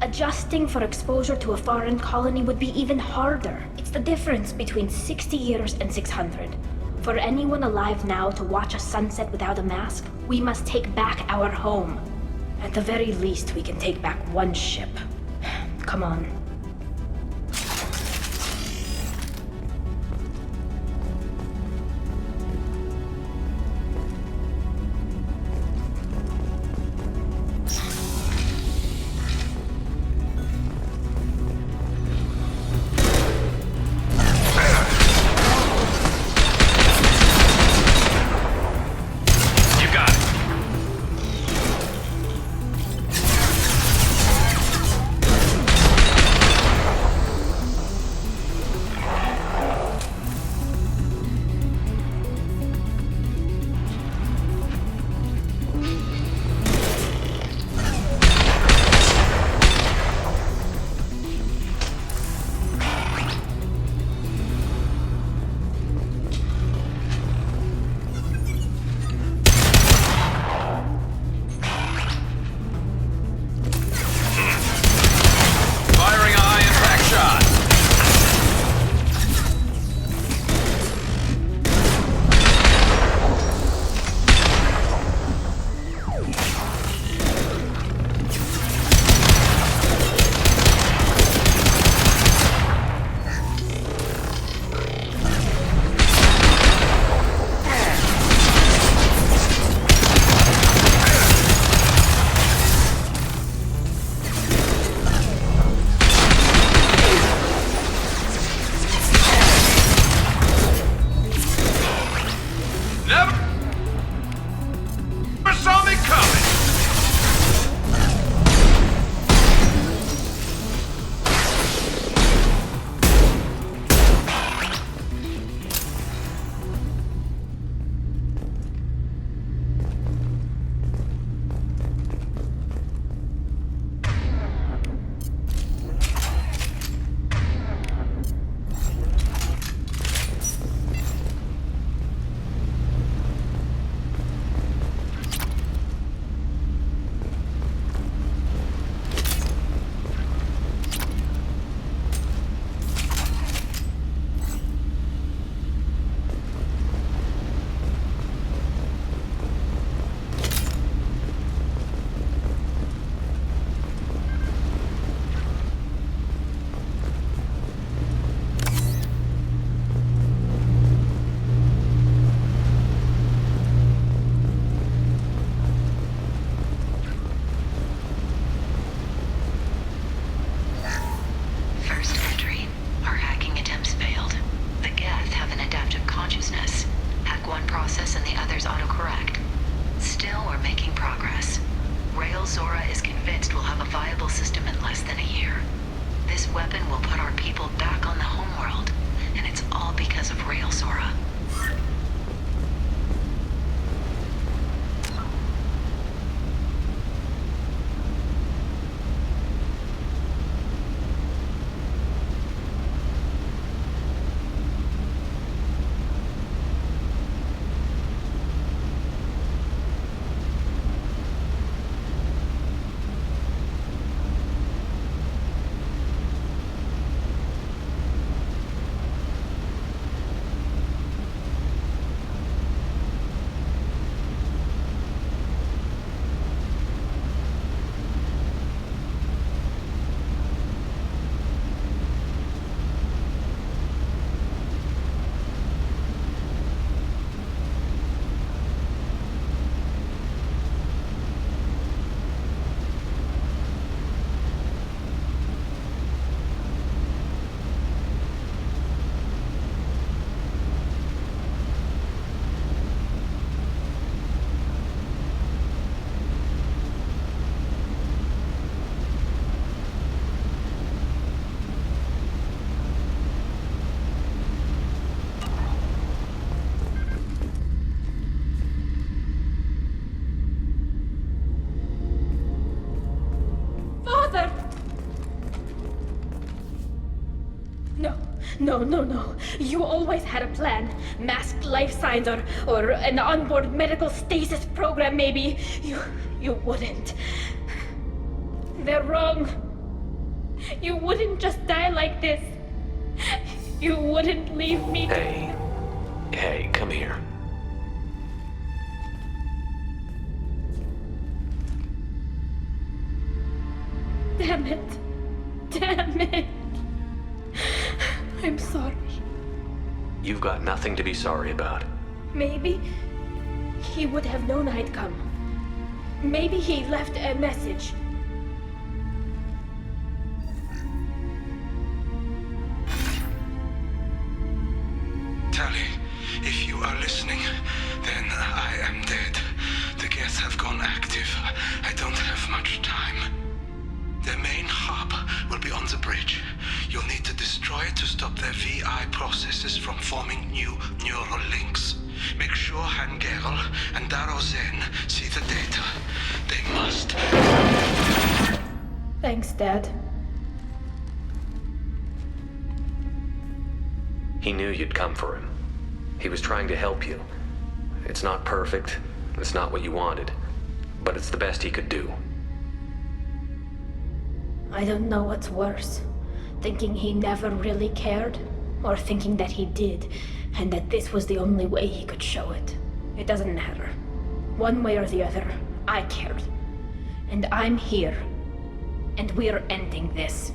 Adjusting for exposure to a foreign colony would be even harder. It's the difference between 60 years and 600. For anyone alive now to watch a sunset without a mask, we must take back our home. At the very least, we can take back one ship. Come on. people back on the homeworld, and it's all because of Rail Zora. No. You always had a plan. Masked life signs or an onboard medical stasis program, maybe. You wouldn't. They're wrong. You wouldn't just die like this. You wouldn't leave me to... Hey, come here. Damn it. I'm sorry. You've got nothing to be sorry about. Maybe he would have known I'd come. Maybe he left a message. Tali, if you are listening, then I am dead. The Geth have gone active. I don't have much time. Their main hub will be on the bridge. You'll need to destroy it to stop their VI processes from forming new neural links. Make sure Hangerel and Daro Zen see the data. They must. Thanks, Dad. He knew you'd come for him. He was trying to help you. It's not perfect. It's not what you wanted. But it's the best he could do. I don't know what's worse. Thinking he never really cared, or thinking that he did, and that this was the only way he could show it. It doesn't matter. One way or the other, I cared. And I'm here. And we're ending this.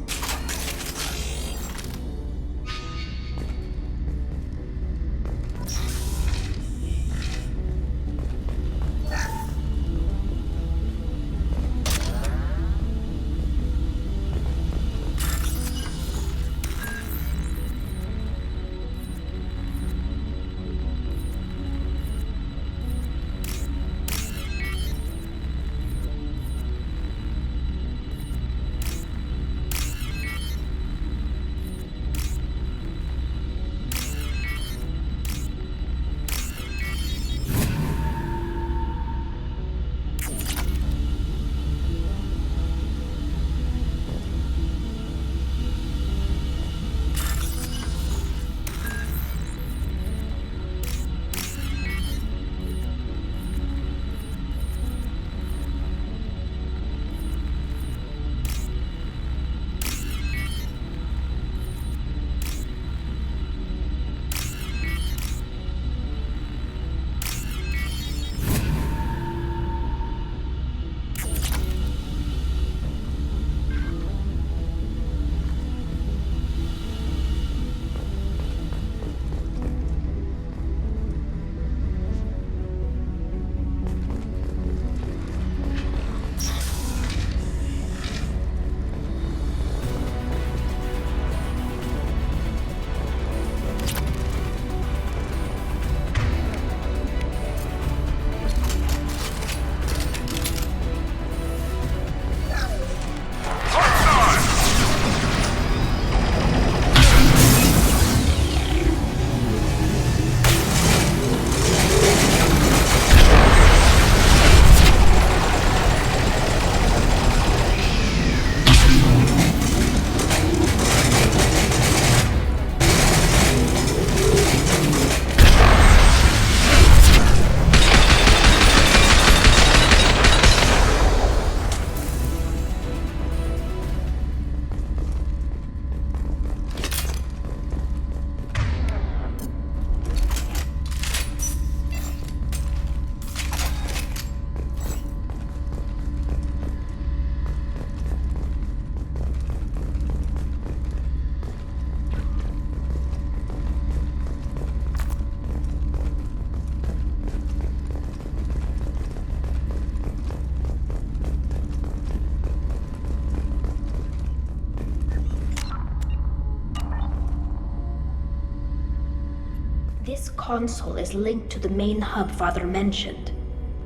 This console is linked to the main hub Father mentioned.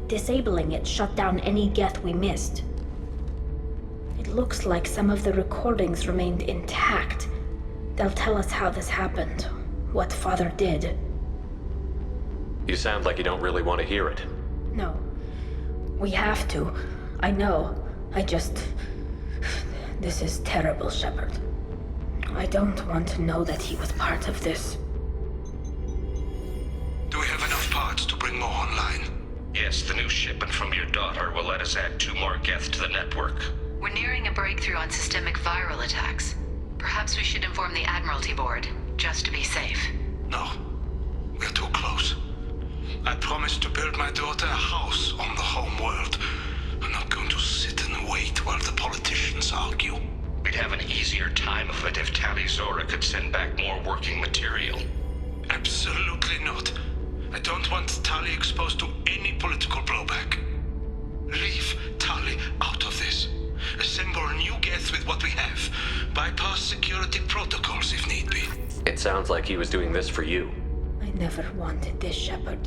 Disabling it shut down any Geth we missed. It looks like some of the recordings remained intact. They'll tell us how this happened, what Father did. You sound like you don't really want to hear it. No. We have to. I know. This is terrible, Shepard. I don't want to know that he was part of this. Do we have enough parts to bring more online? Yes, the new shipment from your daughter will let us add 2 more Geth to the network. We're nearing a breakthrough on systemic viral attacks. Perhaps we should inform the Admiralty Board, just to be safe. No. We're too close. I promised to build my daughter a house on the home world. I'm not going to sit and wait while the politicians argue. We'd have an easier time of it if Tali'Zorah could send back more working material. Absolutely not. I don't want Tali exposed to any political blowback. Leave Tali out of this. Assemble a new Geth with what we have. Bypass security protocols if need be. It sounds like he was doing this for you. I never wanted this, Shepard.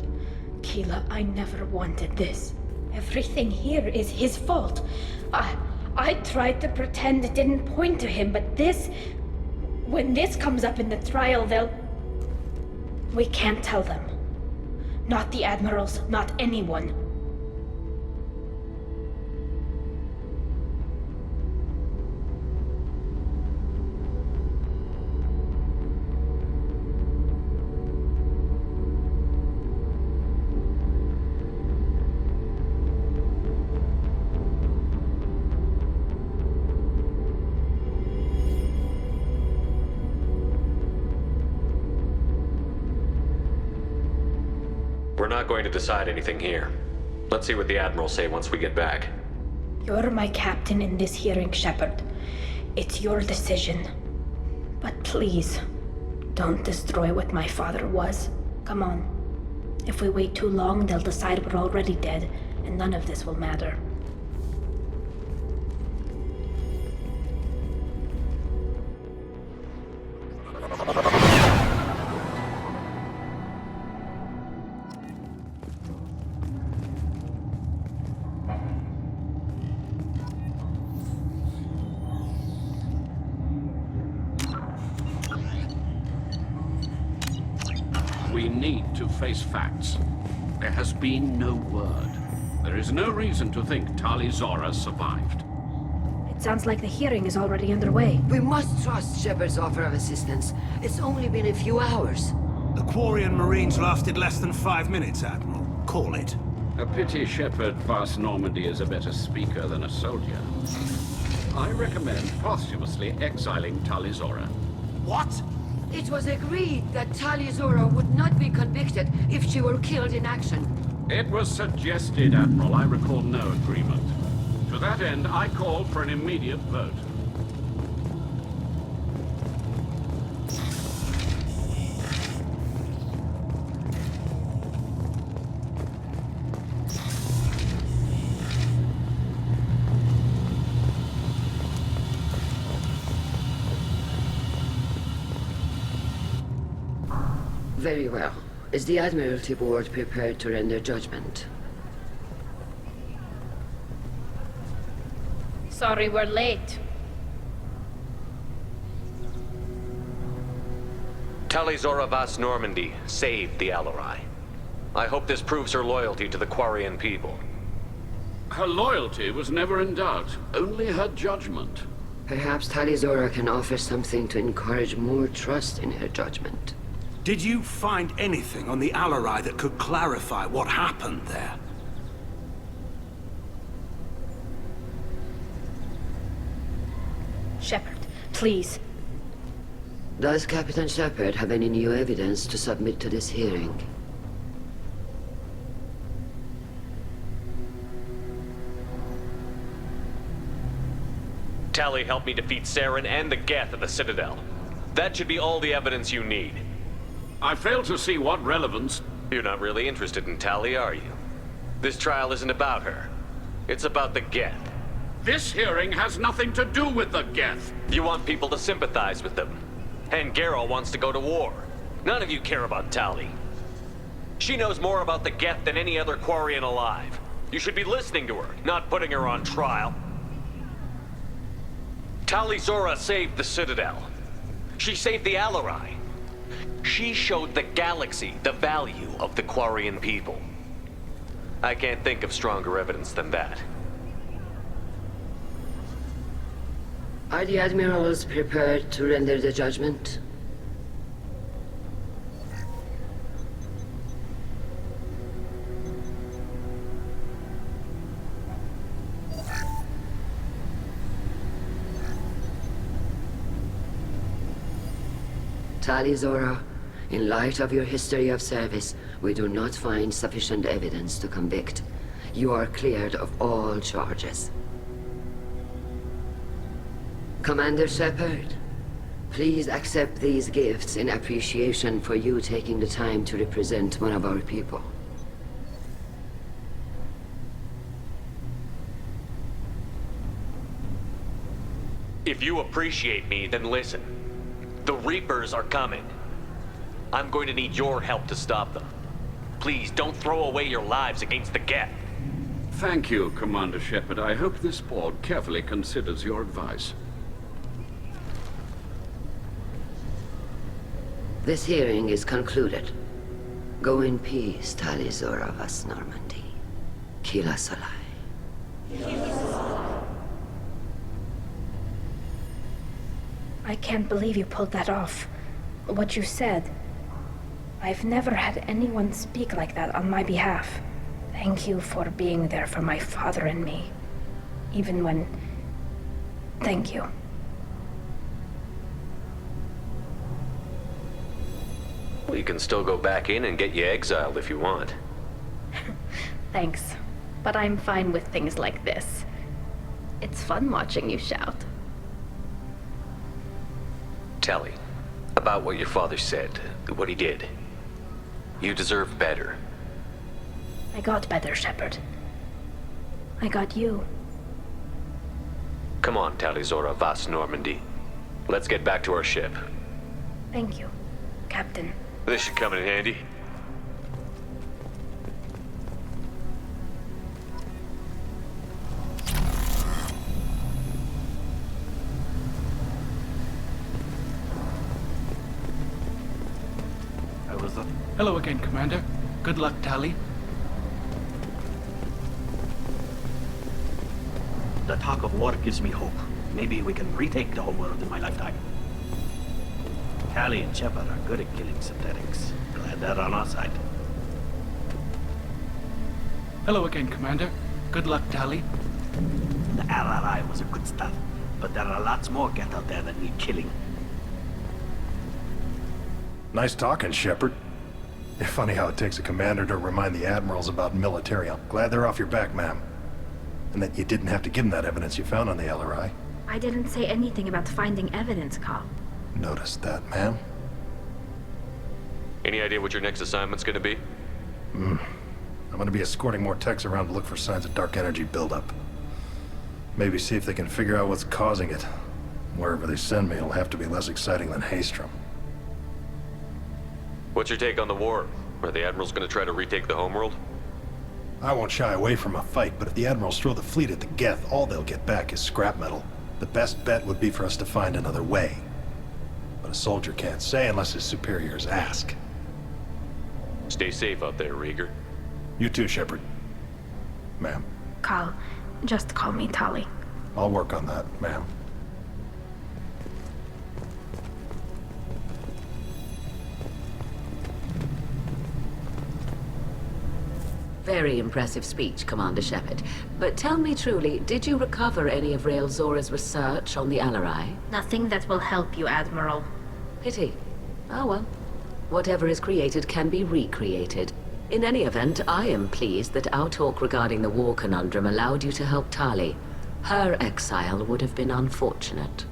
Keela, I never wanted this. Everything here is his fault. I tried to pretend it didn't point to him, but this... When this comes up in the trial, they'll... We can't tell them. Not the admirals, not anyone. We're not going to decide anything here. Let's see what the Admirals say once we get back. You're my captain in this hearing, Shepard. It's your decision. But please, don't destroy what my father was. Come on. If we wait too long, they'll decide we're already dead, and none of this will matter. We need to face facts. There has been no word. There is no reason to think Tali'Zorah survived. It sounds like the hearing is already underway. We must trust Shepard's offer of assistance. It's only been a few hours. The Quarian Marines lasted less than 5 minutes, Admiral. Call it. A pity Shepard Vast Normandy is a better speaker than a soldier. I recommend posthumously exiling Tali'Zorah. What? It was agreed that Tali'Zorah would not be convicted if she were killed in action. It was suggested, Admiral. I recall no agreement. To that end, I call for an immediate vote. Very well. Is the Admiralty Board prepared to render judgment? Sorry we're late. Tali'Zorah Vast Normandy saved the Alarai. I hope this proves her loyalty to the Quarian people. Her loyalty was never in doubt, only her judgment. Perhaps Tali'Zorah can offer something to encourage more trust in her judgment. Did you find anything on the Alarai that could clarify what happened there? Shepard, please. Does Captain Shepard have any new evidence to submit to this hearing? Tali helped me defeat Saren and the Geth at the Citadel. That should be all the evidence you need. I fail to see what relevance... You're not really interested in Tali, are you? This trial isn't about her. It's about the Geth. This hearing has nothing to do with the Geth. You want people to sympathize with them. And Geralt wants to go to war. None of you care about Tali. She knows more about the Geth than any other Quarian alive. You should be listening to her, not putting her on trial. Tali'Zorah saved the Citadel. She saved the Alarai. She showed the galaxy the value of the Quarian people. I can't think of stronger evidence than that. Are the admirals prepared to render the judgment? Tali'Zorah, in light of your history of service, we do not find sufficient evidence to convict. You are cleared of all charges. Commander Shepard, please accept these gifts in appreciation for you taking the time to represent one of our people. If you appreciate me, then listen. The Reapers are coming. I'm going to need your help to stop them. Please, don't throw away your lives against the Geth. Thank you, Commander Shepard. I hope this board carefully considers your advice. This hearing is concluded. Go in peace, Tali'Zorah Vas Normandy. Kila Solai. I can't believe you pulled that off. What you said. I've never had anyone speak like that on my behalf. Thank you for being there for my father and me. Even when... Thank you. We can still go back in and get you exiled if you want. Thanks. But I'm fine with things like this. It's fun watching you shout. Tali, about what your father said, what he did. You deserve better. I got better, Shepard. I got you. Come on, Tali'Zorah Vas Normandy. Let's get back to our ship. Thank you, Captain. This should come in handy. Hello again, Commander. Good luck, Tali. The talk of war gives me hope. Maybe we can retake the whole world in my lifetime. Tali and Shepard are good at killing synthetics. Glad they're on our side. Hello again, Commander. Good luck, Tali. The RRI was a good start, but there are lots more Geth out there that need killing. Nice talking, Shepard. Funny how it takes a commander to remind the admirals about military. I'm glad they're off your back, ma'am. And that you didn't have to give them that evidence you found on the LRI. I didn't say anything about finding evidence, Carl. Noticed that, ma'am. Any idea what your next assignment's gonna be? I'm gonna be escorting more techs around to look for signs of dark energy buildup. Maybe see if they can figure out what's causing it. Wherever they send me, it'll have to be less exciting than Haestrom. What's your take on the war? Are the admirals gonna try to retake the homeworld? I won't shy away from a fight, but if the admirals throw the fleet at the Geth, all they'll get back is scrap metal. The best bet would be for us to find another way. But a soldier can't say unless his superiors ask. Stay safe out there, Rieger. You too, Shepard. Ma'am. Carl, just call me Tali. I'll work on that, ma'am. Very impressive speech, Commander Shepard. But tell me truly, did you recover any of Rael Zora's research on the Alarai? Nothing that will help you, Admiral. Pity. Oh well. Whatever is created can be recreated. In any event, I am pleased that our talk regarding the war conundrum allowed you to help Tali. Her exile would have been unfortunate.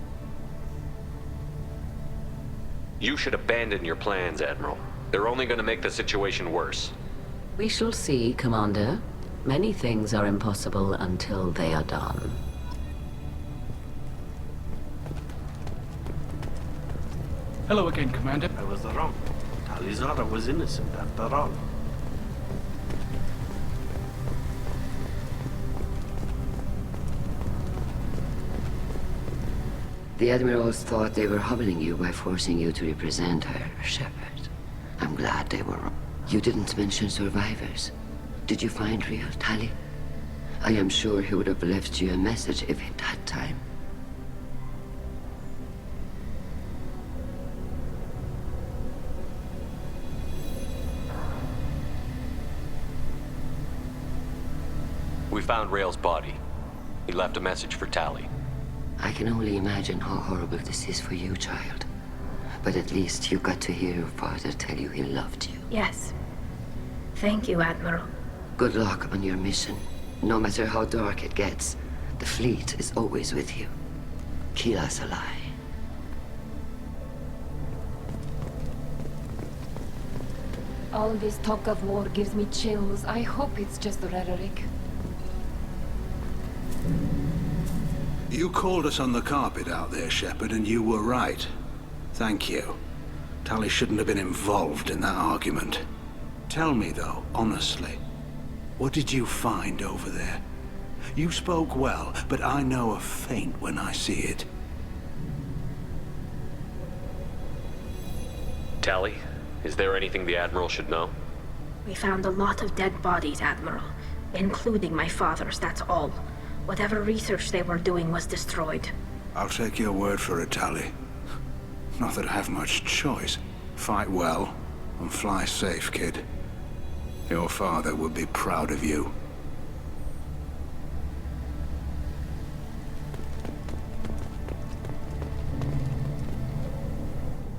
You should abandon your plans, Admiral. They're only gonna make the situation worse. We shall see, Commander. Many things are impossible until they are done. Hello again, Commander. I was wrong. Tali'Zorah was innocent after all. The Admirals thought they were humbling you by forcing you to represent her, Shepard. I'm glad they were wrong. You didn't mention survivors. Did you find real Tali? I am sure he would have left you a message if he'd had time. We found Rael's body. He left a message for Tali. I can only imagine how horrible this is for you, child. But at least you got to hear your father tell you he loved you. Yes. Thank you, Admiral. Good luck on your mission. No matter how dark it gets, the fleet is always with you. Keela Salai. All this talk of war gives me chills. I hope it's just rhetoric. You called us on the carpet out there, Shepard, and you were right. Thank you. Tali shouldn't have been involved in that argument. Tell me, though, honestly, what did you find over there? You spoke well, but I know a feint when I see it. Tali, is there anything the Admiral should know? We found a lot of dead bodies, Admiral. Including my father's, that's all. Whatever research they were doing was destroyed. I'll take your word for it, Tali. Not that I have much choice. Fight well, and fly safe, kid. Your father would be proud of you.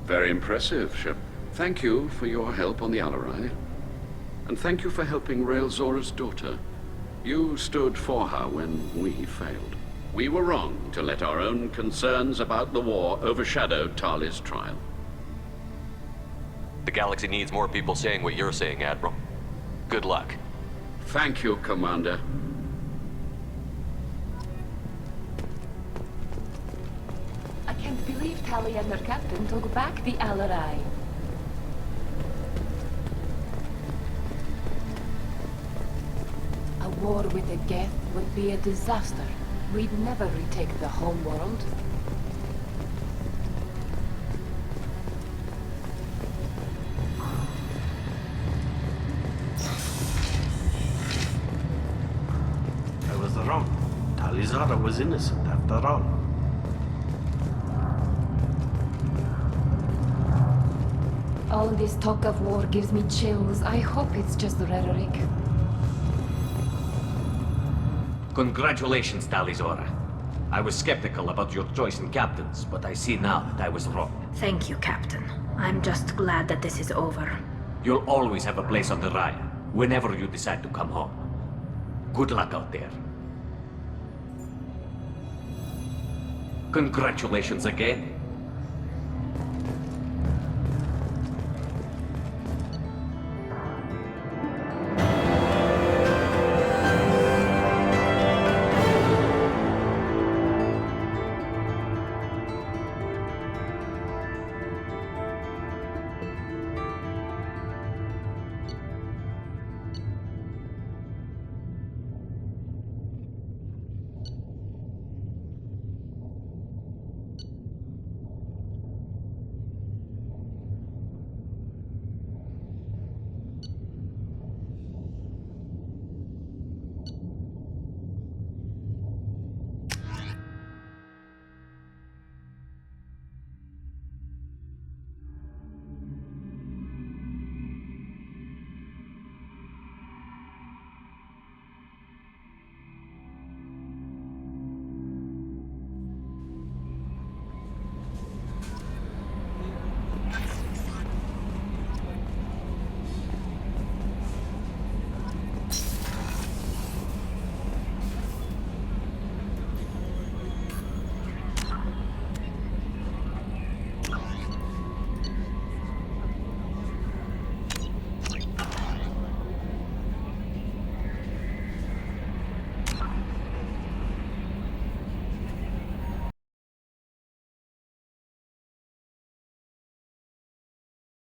Very impressive, Shep. Thank you for your help on the Alarai. And thank you for helping Rael Zora's daughter. You stood for her when we failed. We were wrong to let our own concerns about the war overshadow Tali's trial. The galaxy needs more people saying what you're saying, Admiral. Good luck. Thank you, Commander. I can't believe Tali and her captain took back the Alarai. A war with the Geth would be a disaster. We'd never retake the home world. I was wrong. Tali Zora was innocent after all. All this talk of war gives me chills. I hope it's just rhetoric. Congratulations, Tali Zora. I was skeptical about your choice in captains, but I see now that I was wrong. Thank you, Captain. I'm just glad that this is over. You'll always have a place on the Raya, whenever you decide to come home. Good luck out there. Congratulations again.